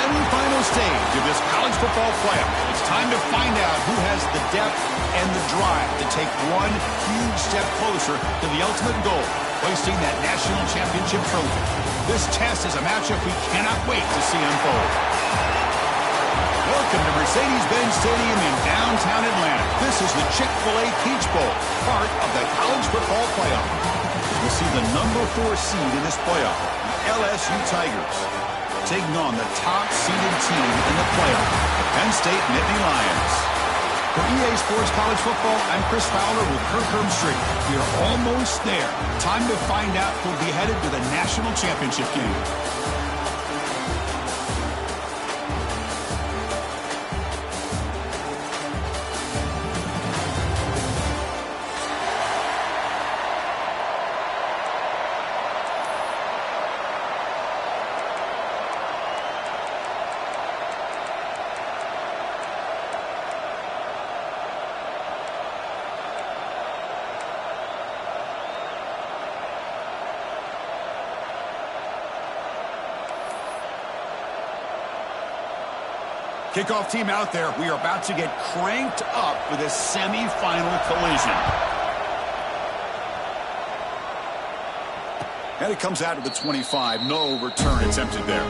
semifinal stage of this college football playoff. It's time to find out who has the depth and the drive to take one huge step closer to the ultimate goal, hoisting that national championship trophy. This test is a matchup we cannot wait to see unfold. Welcome to Mercedes-Benz Stadium in downtown Atlanta. This is the Chick-fil-A Peach Bowl, part of the college football playoff. We'll see the number 4 seed in this playoff, the LSU Tigers, taking on the top-seeded team in the playoff, the Penn State Nittany Lions. For EA Sports College Football, I'm Chris Fowler with Kirk Herbstreit. We are almost there. Time to find out who'll be headed to the national championship game. Kickoff team out there. We are about to get cranked up with a semifinal collision. And it comes out to the 25. No return attempted there.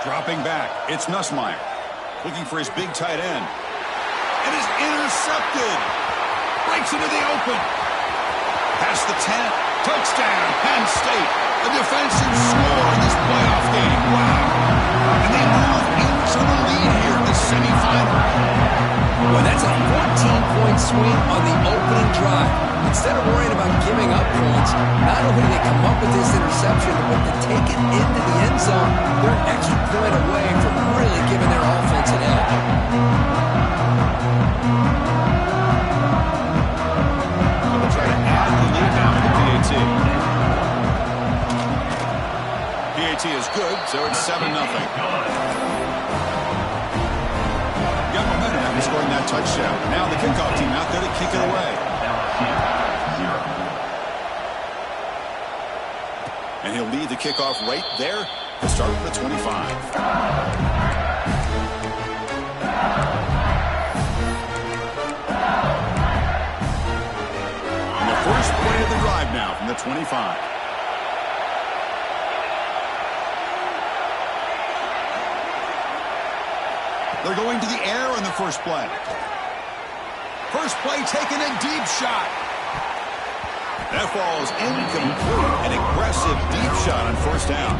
Dropping back, it's Nussmeier, looking for his big tight end. It is intercepted. Breaks into the open. Past the 10, touchdown, Penn State. A defensive score in this playoff game. Wow. And they move into the lead here in the semifinal. Well, that's a 14-point swing on the opening drive. Instead of worrying about giving up points, not only do they come up with this interception, but to take it into the end zone, they're an extra point away from really giving their offense an edge. So we'll try to add the lead now to the PAT. PAT is good, so it's 7-0. Got momentum after scoring that touchdown. Now the kickoff team out there to kick it away. And he'll lead the kickoff right there to start with the 25. And the first play of the drive now from the 25. They're going to the air on the first play. First play taking a deep shot. That falls incomplete. An aggressive deep shot on first down.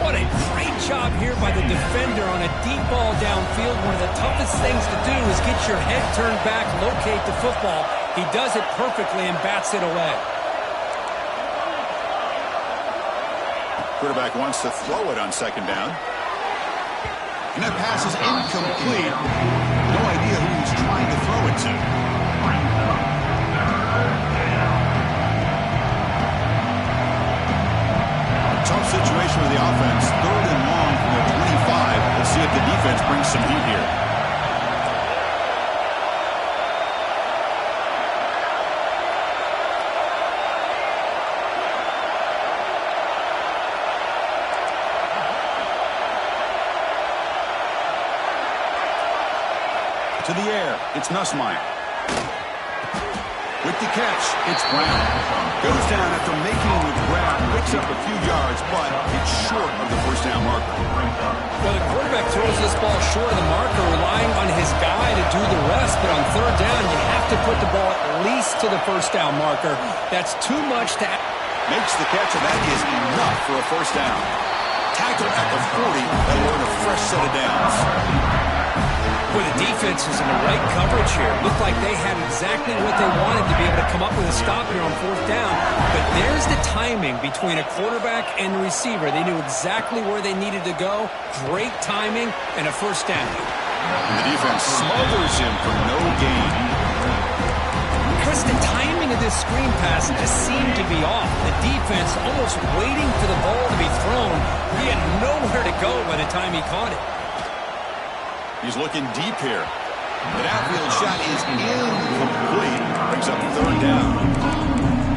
What a great job here by the defender on a deep ball downfield. One of the toughest things to do is get your head turned back, locate the football. He does it perfectly and bats it away. Quarterback wants to throw it on second down. And that pass is incomplete. No idea who he's trying to throw it to. Tough situation with the offense. 3rd and long from the 25. Let's see if the defense brings some heat here. To the air, it's Nussmeier. With the catch, it's Brown. Goes down after making the grab, picks up a few yards, but it's short of the first down marker. Well, the quarterback throws this ball short of the marker, relying on his guy to do the rest, but on 3rd down, you have to put the ball at least to the first down marker. That's too much to... Makes the catch, and that is enough for a first down. Tackle at the 40, that'll earn a fresh set of downs. Well, the defense was in the right coverage here. Looked like they had exactly what they wanted to be able to come up with a stop here on fourth down. But there's the timing between a quarterback and the receiver. They knew exactly where they needed to go. Great timing and a first down. And the defense smothers him for no gain. Chris, the timing of this screen pass just seemed to be off. The defense almost waiting for the ball to be thrown. He had nowhere to go by the time he caught it. He's looking deep here. The outfield shot is incomplete. Brings up third down.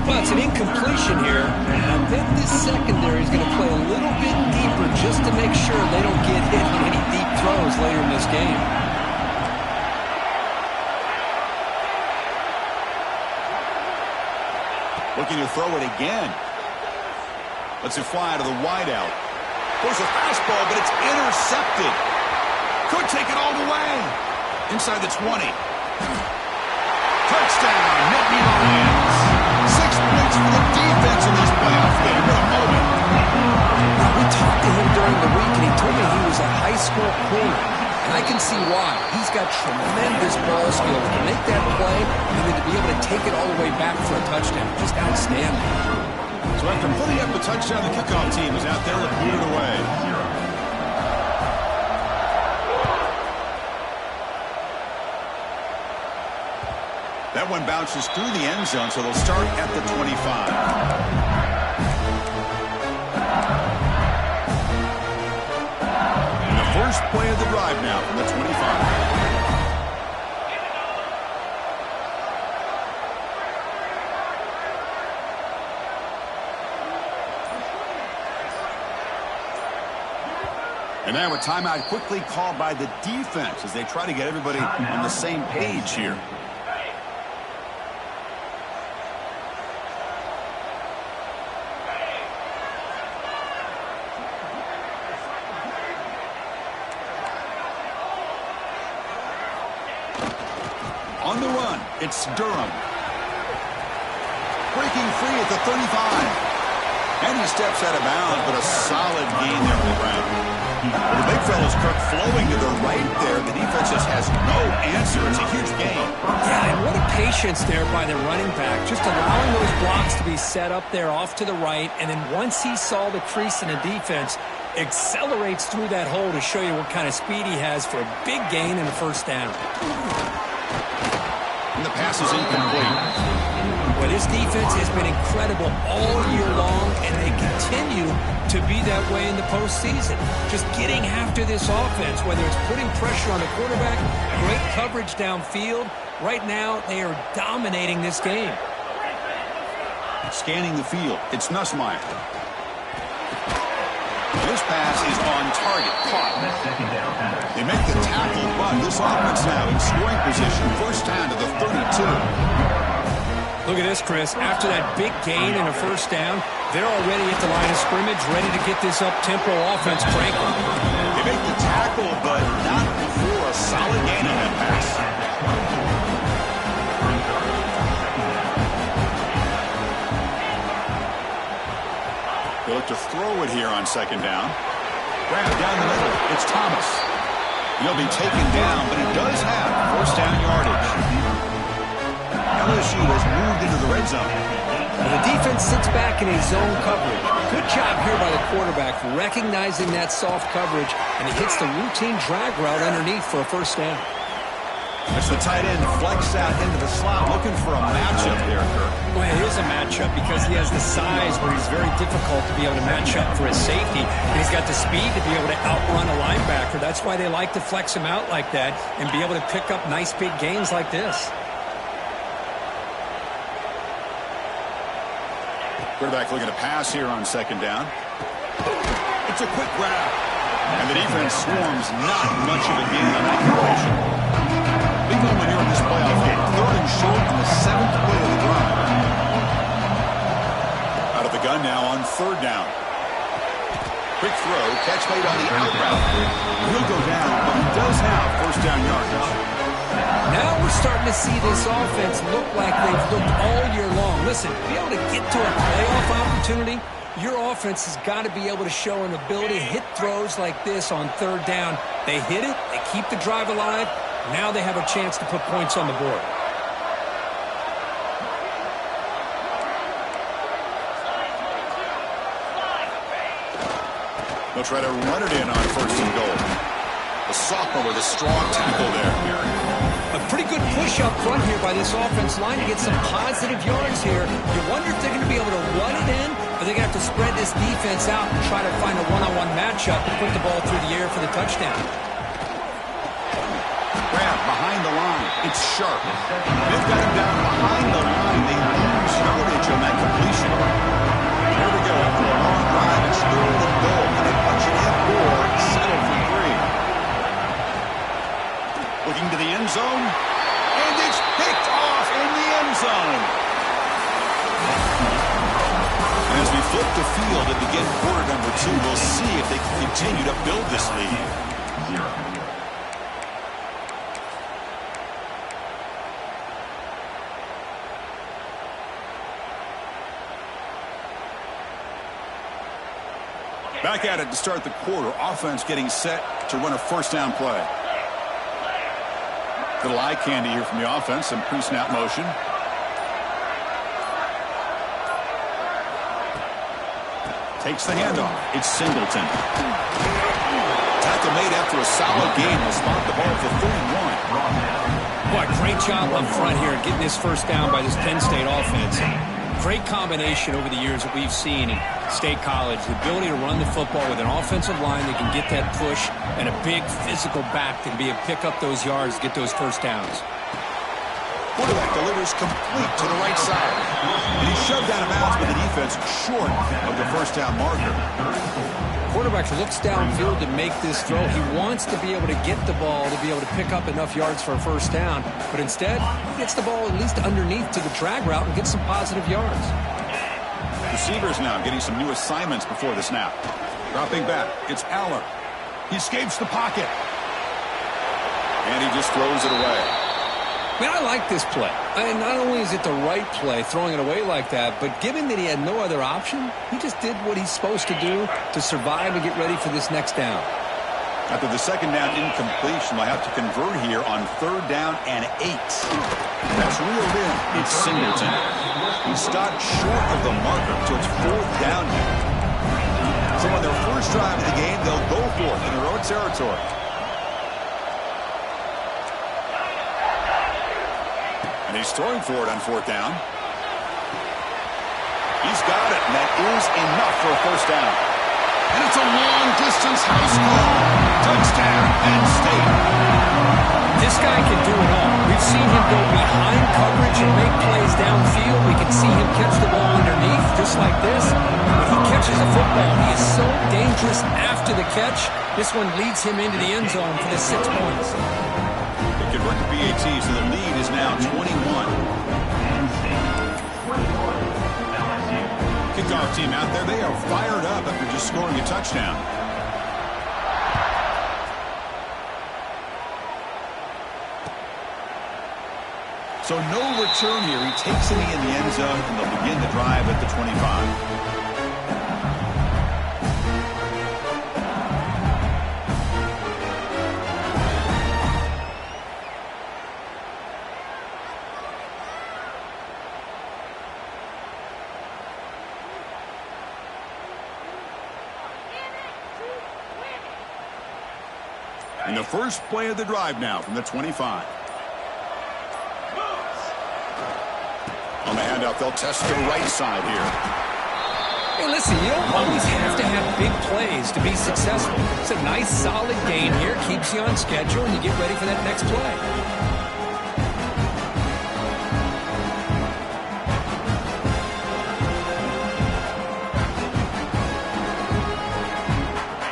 Well, it's an incompletion here. I bet this secondary is going to play a little bit deeper just to make sure they don't get hit on any deep throws later in this game. Looking to throw it again. Lets it fly to the wideout. There's a fastball, but it's intercepted. Could take it all the way. Inside the 20. Touchdown. Nick Mullins. 6 points for the defense in this playoff game. What a moment. Now, we talked to him during the week, and he told me he was a high school corner. And I can see why. He's got tremendous ball skills to make that play and then to be able to take it all the way back for a touchdown. Just outstanding. So after putting up a touchdown, the kickoff team is out there and boot it away. That one bounces through the end zone, so they'll start at the 25. And the first play of the drive now from the 25. And now a timeout quickly called by the defense as they try to get everybody on the same page here. On the run, it's Durham. Breaking free at the 35. And he steps out of bounds, but a solid gain there for the Browns. Well, the big fella's Kirk flowing to the right there. The defense just has no answer. It's a huge gain. Yeah, and what a patience there by the running back. Just allowing those blocks to be set up there off to the right. And then once he saw the crease in the defense, accelerates through that hole to show you what kind of speed he has for a big gain and a first down. And the pass is incomplete. Well, this defense has been incredible all year long, and they continue to be that way in the postseason. Just getting after this offense, whether it's putting pressure on the quarterback, great coverage downfield. Right now, they are dominating this game. Scanning the field, it's Nussmeier. This pass is on target, caught. They make the tackle, but this offense now in scoring position, first down to the 32. Look at this, Chris. After that big gain and a first down, they're already at the line of scrimmage, ready to get this up-tempo offense cranking. They make the tackle, but not before a solid gain on that pass. They look to throw it here on second down. Grab down the middle. It's Thomas. He'll be taken down, but he does have first down yardage. LSU has moved into the red zone. Well, the defense sits back in a zone coverage. Good job here by the quarterback recognizing that soft coverage, and he hits the routine drag route underneath for a first down. That's the tight end flex out into the slot, looking for a matchup there, Kirk. Well, it is a matchup because he has the size where he's very difficult to be able to match up for his safety. And he's got the speed to be able to outrun a linebacker. That's why they like to flex him out like that and be able to pick up nice big gains like this. Quarterback looking to pass here on second down. It's a quick grab. And the defense swarms not much of a gain on that completion. Big moment here in this playoff game. Third and short on the 7th play of the drive. Out of the gun now on third down. Quick throw. Catch made on the out route. He'll go down, but he does have first down yardage. Now we're starting to see this offense look like they've looked all year long. Listen, to be able to get to a playoff opportunity, your offense has got to be able to show an ability to hit throws like this on third down. They hit it, they keep the drive alive, Now they have a chance to put points on the board. They'll try to run it in on first and goal. The sophomore with a strong tackle there. A pretty good push up front here by this offense line to get some positive yards here. You wonder if they're going to be able to run it in, or they're going to have to spread this defense out and try to find a one-on-one matchup and put the ball through the air for the touchdown. Grab behind the line. It's sharp. They've got him down behind the line. They lose yardage on that completion. Here we go. After a long drive, it's third and goal. Can they punch it in or settle for 3? Looking to the end zone. And it's picked off in the end zone. And as we flip the field and begin quarter number 2, we'll see if they can continue to build this lead. Back at it to start the quarter. Offense getting set to run a first down play. Little eye candy here from the offense. Some pre-snap motion. Takes the handoff. It's Singleton. Tackle made after a solid game. Will spot the ball for 31. Boy, great job up front here getting this first down by this Penn State offense. Great combination over the years that we've seen in State College. The ability to run the football with an offensive line that can get that push and a big physical back that can be able to pick up those yards, get those first downs. Quarterback delivers complete to the right side. And he's shoved out of bounds with the defense short of the first down marker. Quarterback looks downfield to make this throw. He wants to be able to get the ball to be able to pick up enough yards for a first down. But instead, he gets the ball at least underneath to the drag route and gets some positive yards. Receivers now getting some new assignments before the snap. Dropping back. It's Aller. He escapes the pocket. And he just throws it away. Man, I like this play. And not only is it the right play, throwing it away like that, but given that he had no other option, he just did what he's supposed to do to survive and get ready for this next down. After the second down incompletion, they'll have to convert here on third down and 8. That's reeled in. It's Singleton. He stopped short of the marker, so it's fourth down here. So on their first drive of the game, they'll go for it in their own territory. And he's throwing for it on fourth down. He's got it, and that is enough for a first down. And it's a long-distance house call. Touchdown, Penn State. This guy can do it all. We've seen him go behind coverage and make plays downfield. We can see him catch the ball underneath, just like this. When he catches a football, he is so dangerous after the catch. This one leads him into the end zone for the 6 points. They convert the PAT, so the lead is now 21. Kickoff team out there, they are fired up after just scoring a touchdown. So no return here. He takes it in the end zone, and they'll begin the drive at the 25. And the first play of the drive now from the 25. On the handoff, they'll test the right side here. Hey, listen, you don't always have to have big plays to be successful. It's a nice, solid gain here. Keeps you on schedule, and you get ready for that next play.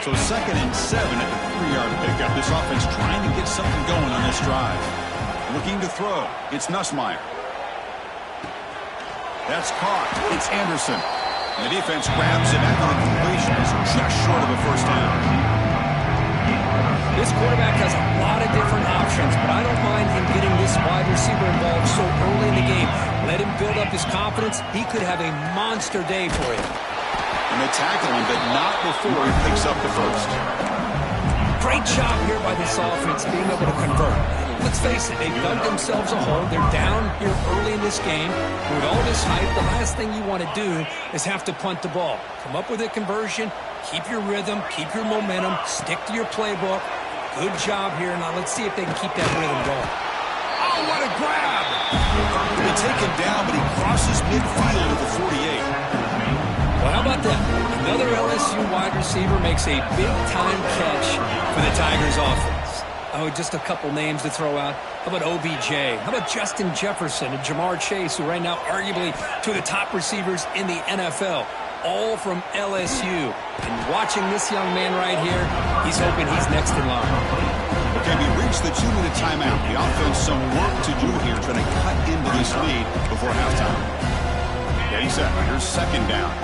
So 2nd and 7 at the 3-yard pickup. This offense trying to get something going on this drive. Looking to throw. It's Nussmeier. That's caught. It's Anderson. And the defense grabs him after the completion. It's just short of a first down. This quarterback has a lot of different options, but I don't mind him getting this wide receiver involved so early in the game. Let him build up his confidence. He could have a monster day for you. And they tackle him, but not before he picks up the first. Great job here by this offense being able to convert. let's face it, they dug themselves a hole. They're down here early in this game. With all this hype, the last thing you want to do is have to punt the ball. Come up with a conversion, keep your rhythm, keep your momentum, stick to your playbook. Good job here. Now let's see if they can keep that rhythm going. Oh, what a grab! They take him down, but he crosses midfield at the 48. Well, how about that? Another LSU wide receiver makes a big-time catch for the Tigers offense. Oh, just a couple names to throw out. How about OBJ? How about Justin Jefferson and Jamar Chase, who right now arguably two of the top receivers in the NFL, all from LSU. And watching this young man right here, he's hoping he's next in line. Okay, we reached the 2-minute timeout. The offense some work to do here, trying to cut into this lead before halftime. Yeah, he's set. Here's second down.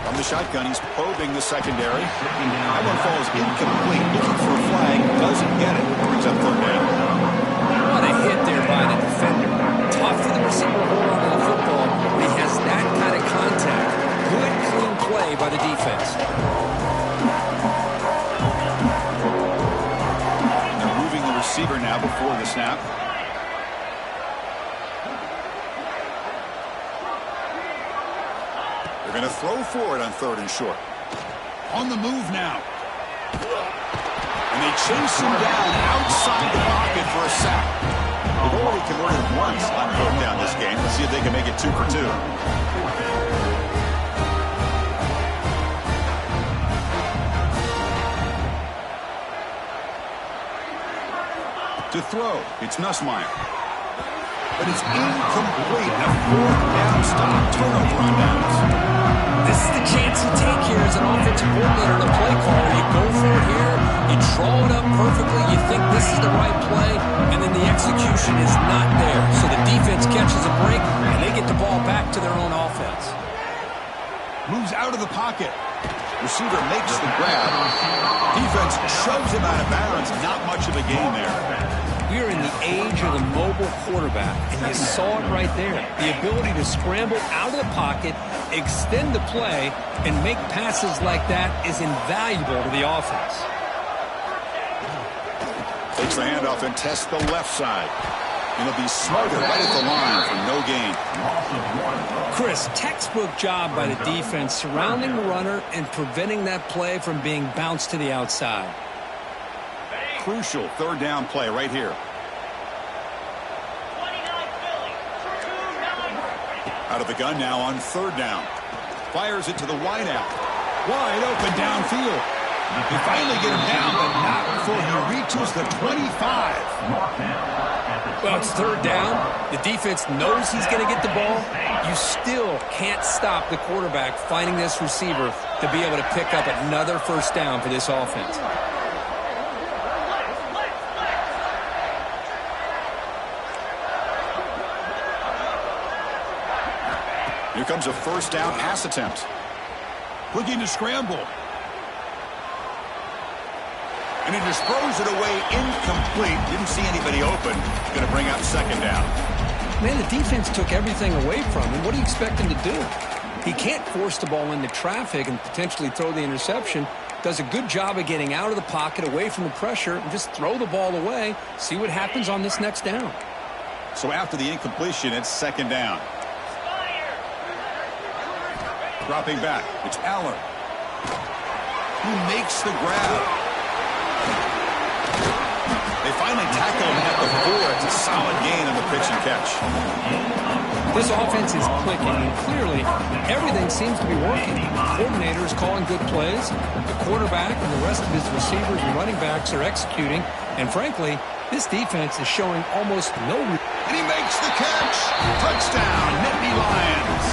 From the shotgun, he's probing the secondary. That one falls incomplete. Looking for a flag, doesn't get it. Brings up third down. What a hit there by the defender. Tough for the receiver to hold on to the football when he has that kind of contact. Good, clean play by the defense. They're moving the receiver now before the snap. They're going to throw for it on third and short. On the move now. And they chase him down outside the pocket for a sack. They've already converted once on fourth down this game. Let's see if they can make it 2 for 2. To throw, it's Nussmeier. But it's incomplete. A fourth down stop. Turnover on downs. This is the chance you take here as an offensive coordinator and a play caller. You go for it here, you draw it up perfectly, you think this is the right play, and then the execution is not there. So the defense catches a break, and they get the ball back to their own offense. Moves out of the pocket. Receiver makes the grab. Defense shoves him out of bounds. Not much of a gain there. We are in the age of the mobile quarterback, and you saw it right there. The ability to scramble out of the pocket, extend the play, and make passes like that is invaluable to the offense. Takes the handoff and tests the left side. And he'll be smarter right at the line for no gain. Chris, textbook job by the defense surrounding the runner and preventing that play from being bounced to the outside. Crucial third down play right here. Out of the gun now on third down. Fires it to the wideout. Wide open downfield. They finally get him down, but not before he reaches the 25. Well, it's third down. The defense knows he's going to get the ball. You still can't stop the quarterback finding this receiver to be able to pick up another first down for this offense. Here comes a first down pass attempt. Looking to scramble. And he just throws it away incomplete. Didn't see anybody open. Going to bring up second down. Man, the defense took everything away from him. What do you expect him to do? He can't force the ball into traffic and potentially throw the interception. Does a good job of getting out of the pocket, away from the pressure, and just throw the ball away. See what happens on this next down. So after the incompletion, it's second down. Dropping back, it's Aller, who makes the grab. They finally tackle him at the 4. It's a solid gain on the pitch and catch. This offense is clicking, and clearly everything seems to be working. The coordinator is calling good plays. The quarterback and the rest of his receivers and running backs are executing. And frankly, this defense is showing almost no... And he makes the catch. Touchdown, Nittany Lions.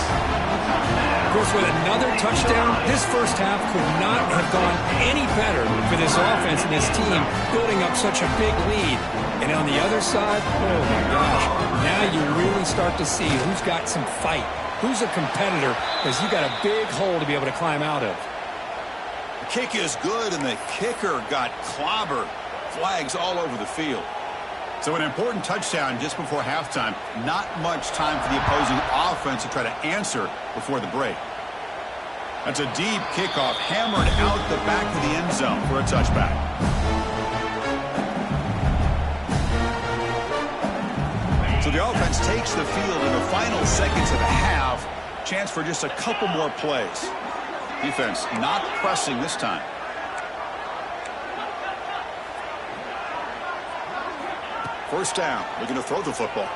Of course, with another touchdown, this first half could not have gone any better for this offense and this team, building up such a big lead. And on the other side, oh my gosh, now you really start to see who's got some fight, who's a competitor, because you got a big hole to be able to climb out of. The kick is good, and the kicker got clobbered. Flags all over the field. So an important touchdown just before halftime. Not much time for the opposing offense to try to answer before the break. That's a deep kickoff, hammered out the back of the end zone for a touchback. So the offense takes the field in the final seconds of the half. Chance for just a couple more plays. Defense not pressing this time. First down. Looking to throw the football.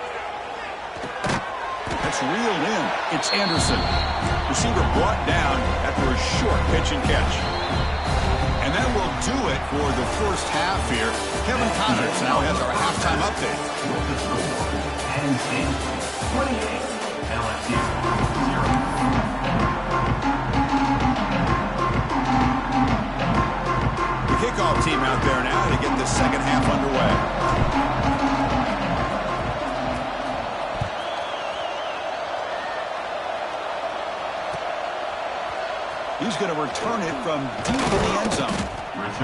That's reeled in. It's Anderson. Receiver brought down after a short pitch and catch. And that will do it for the first half here. Kevin Connors now has our halftime update. Penn State 28, LSU 0. The kickoff team out there now to get the second half underway. He's going to return it from deep in the end zone.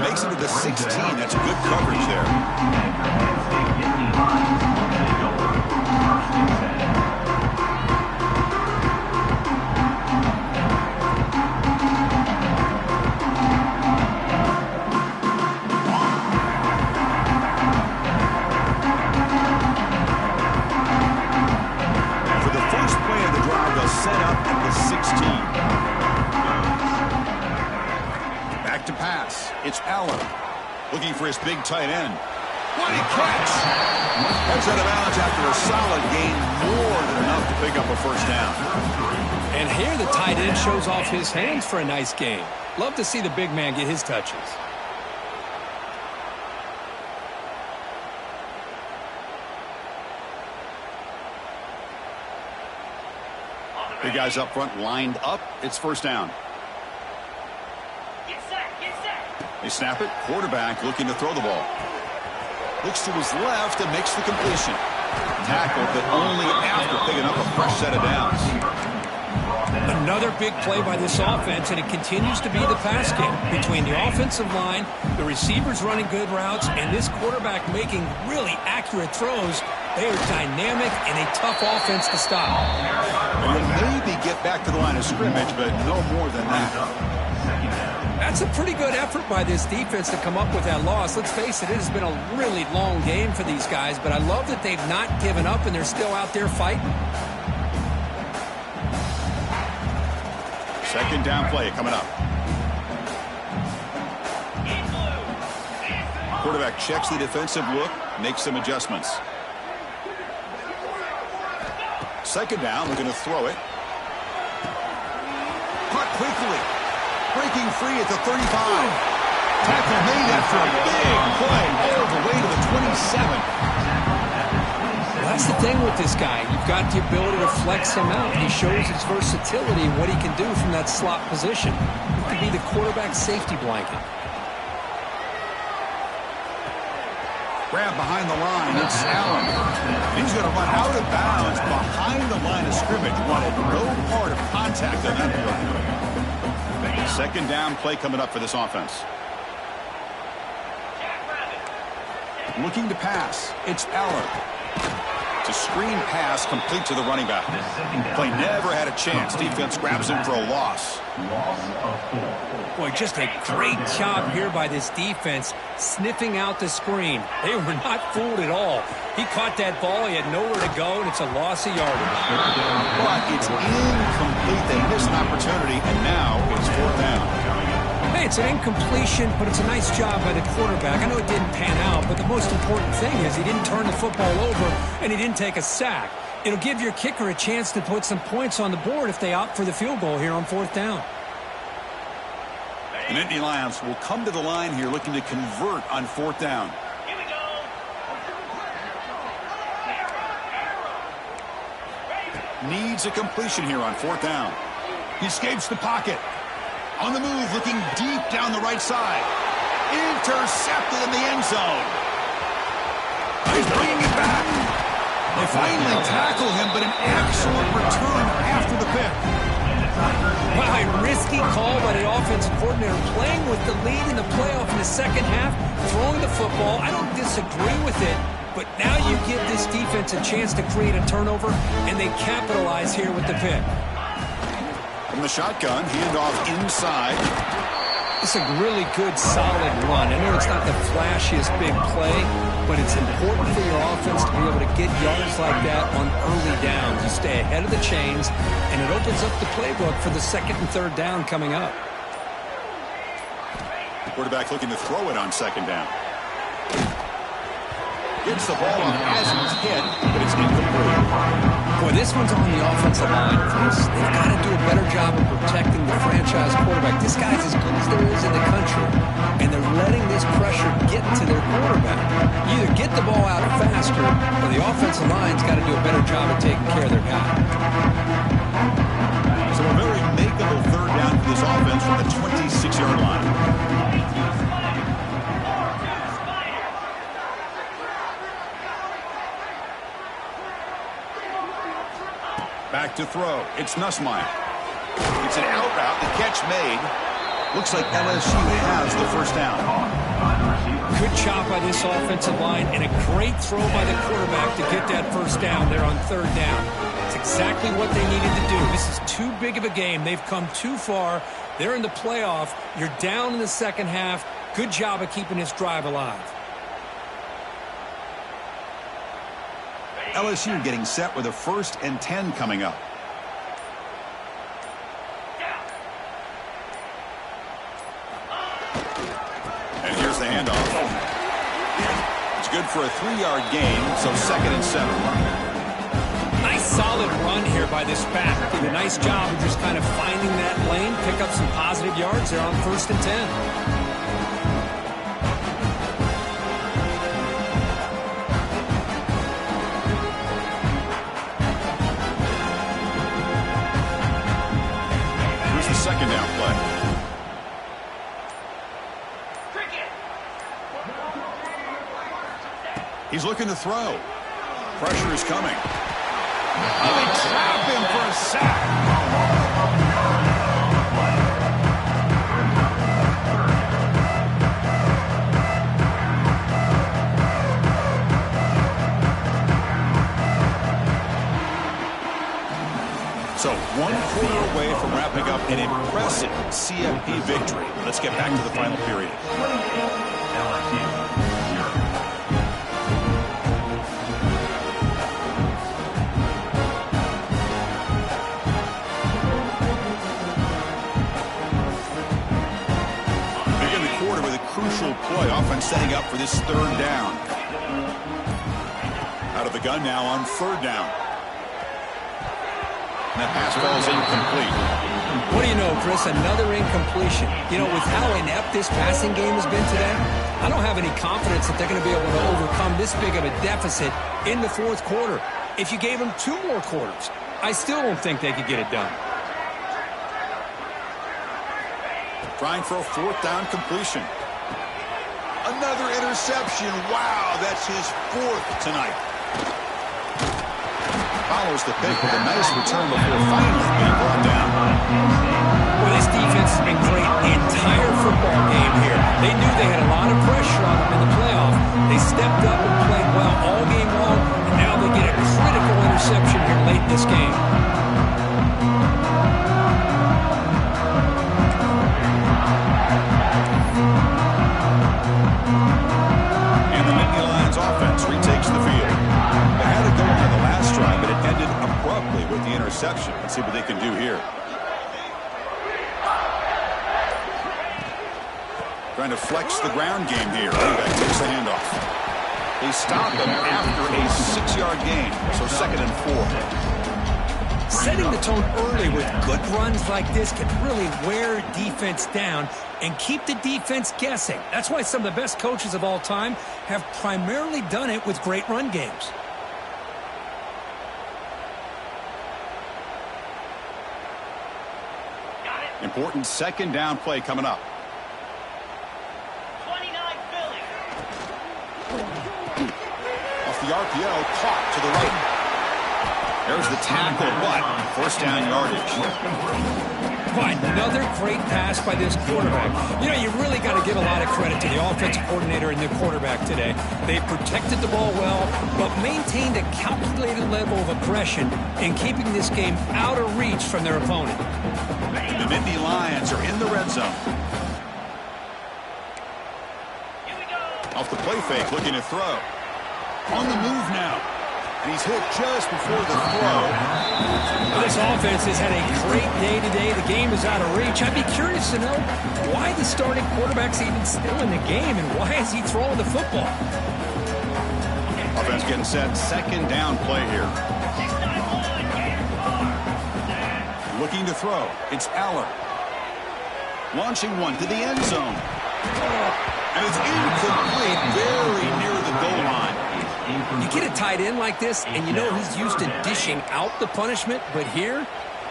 Makes it to the 16. That's good coverage there. For the first play of the drive, they'll set up at the 16. To pass. It's Allen looking for his big tight end. What a catch! Heads out of bounds after a solid gain, more than enough to pick up a first down. And here the tight end shows off his hands for a nice game. Love to see the big man get his touches. Big guys up front lined up. It's first down. They snap it. Quarterback looking to throw the ball. Looks to his left and makes the completion. Tackled, but only after picking up a fresh set of downs. Another big play by this offense, and it continues to be the pass game. Between the offensive line, the receivers running good routes, and this quarterback making really accurate throws, they are dynamic and a tough offense to stop. And they'll maybe get back to the line of scrimmage, but no more than that. That's a pretty good effort by this defense to come up with that loss. Let's face it, it has been a really long game for these guys, but I love that they've not given up and they're still out there fighting. Second down play coming up. Quarterback checks the defensive look, makes some adjustments. Second down, we're going to throw it. Caught quickly. Breaking free at the 35. Tackle made after a big play all the way to the 27. Well, that's the thing with this guy. You've got the ability to flex him out. He shows his versatility and what he can do from that slot position. He could be the quarterback's safety blanket. Grab behind the line. It's Allen. He's going to run out of bounds behind the line of scrimmage. Wanted no part of contact on that play. Second down play coming up for this offense. Looking to pass. It's Allen. It's a screen pass complete to the running back. Play never had a chance. Defense grabs him for a loss. Boy, just a great job here by this defense, sniffing out the screen. They were not fooled at all. He caught that ball. He had nowhere to go, and it's a loss of yardage. But it's incomplete. They missed an opportunity, and now it's fourth down. Hey, it's an incompletion, but it's a nice job by the quarterback. I know it didn't pan out, but the most important thing is he didn't turn the football over, and he didn't take a sack. It'll give your kicker a chance to put some points on the board if they opt for the field goal here on fourth down. And Indy Lions will come to the line here looking to convert on fourth down. Here we go. Needs a completion here on fourth down. He escapes the pocket. On the move, looking deep down the right side. Intercepted in the end zone. He's bringing it back. They finally tackle him, but an excellent return after the pick. Wow, a risky call by the offensive coordinator, playing with the lead in the playoff in the second half, throwing the football. I don't disagree with it, but now you give this defense a chance to create a turnover, and they capitalize here with the pick. From the shotgun, handoff inside. It's a really good, solid run. I know it's not the flashiest big play, but it's important for your offense to be able to get yards like that on early downs. You stay ahead of the chains, and it opens up the playbook for the second and third down coming up. Quarterback looking to throw it on second down. Gets the ball off as he's hit, but it's incomplete. Boy, this one's on the offensive line, Chris. They've got to do a better job of protecting the franchise quarterback. This guy's as good as there is in the country, and they're letting this pressure get to their quarterback. You either get the ball out faster, or the offensive line's got to do a better job of taking care of their guy. So a very makeable third down for this offense from the 26-yard line. Back to throw. It's Nussmeier. It's an out route. The catch made. Looks like LSU has the first down. Good job by this offensive line and a great throw by the quarterback to get that first down there on third down. It's exactly what they needed to do. This is too big of a game. They've come too far. They're in the playoff. You're down in the second half. Good job of keeping this drive alive. LSU getting set with a 1st and 10 coming up. And here's the handoff. It's good for a 3-yard gain, so 2nd and 7. Nice solid run here by this back. Did a nice job of just kind of finding that lane, pick up some positive yards there on 1st and 10. Second down play. He's looking to throw. Pressure is coming. Oh, they trap him for a sack. So 1 quarter away from wrapping up an impressive CFP victory. Let's get back to the final period. Begin the quarter with a crucial play, often setting up for this third down. Out of the gun now on third down. That pass ball is incomplete. What do you know, Chris? Another incompletion. You know, with how inept this passing game has been today, I don't have any confidence that they're going to be able to overcome this big of a deficit in the fourth quarter. If you gave them 2 more quarters, I still don't think they could get it done. Trying for a 4th down completion. Another interception. Wow, that's his 4th tonight. Follows the pick with a nice return before finally being brought down. Well, this defense has been great the entire football game here. They knew they had a lot of pressure on them in the playoff. They stepped up and played well all game long, and now they get a critical interception here late in this game. And the Nittany Lions offense retakes the field. They had to go on the last drive, but it ended abruptly with the interception. Let's see what they can do here. Trying to flex the ground game here. Running back takes the handoff. They stop him after a 6-yard gain, so 2nd and 4. Setting the tone early with good runs like this can really wear defense down and keep the defense guessing. That's why some of the best coaches of all time have primarily done it with great run games. Important 2nd down play coming up. 29 Philly. Off the RPO, caught to the right. There's the tackle, but 1st down yardage. But another great pass by this quarterback. You know, you really got to give a lot of credit to the offensive coordinator and the quarterback today. They protected the ball well, but maintained a calculated level of aggression in keeping this game out of reach from their opponent. The Nittany Lions are in the red zone. Off the play fake, looking to throw. On the move now. And he's hit just before the throw. Well, this offense has had a great day today. The game is out of reach. I'd be curious to know why the starting quarterback's even still in the game and why is he throwing the football? Offense getting set. Second down play here. Looking to throw. It's Aller. Launching one to the end zone. And it's incomplete, very near the goal line. You get a tight end like this, and you know he's used to dishing out the punishment, but here,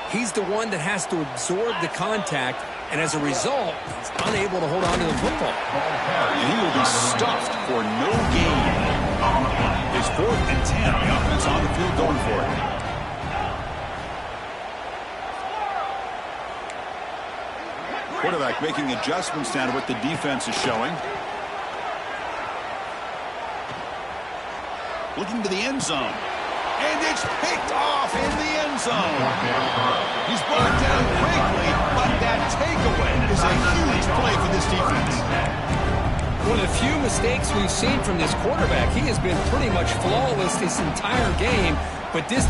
he's the one that has to absorb the contact, and as a result, he's unable to hold on to the football. And he will be stuffed for no gain. It's 4th and 10. The offense on the field going for it. Quarterback making adjustments down to what the defense is showing. Looking to the end zone. And it's picked off in the end zone. He's brought down quickly, but that takeaway is a huge play for this defense. One of the few mistakes we've seen from this quarterback. He has been pretty much flawless this entire game, but this time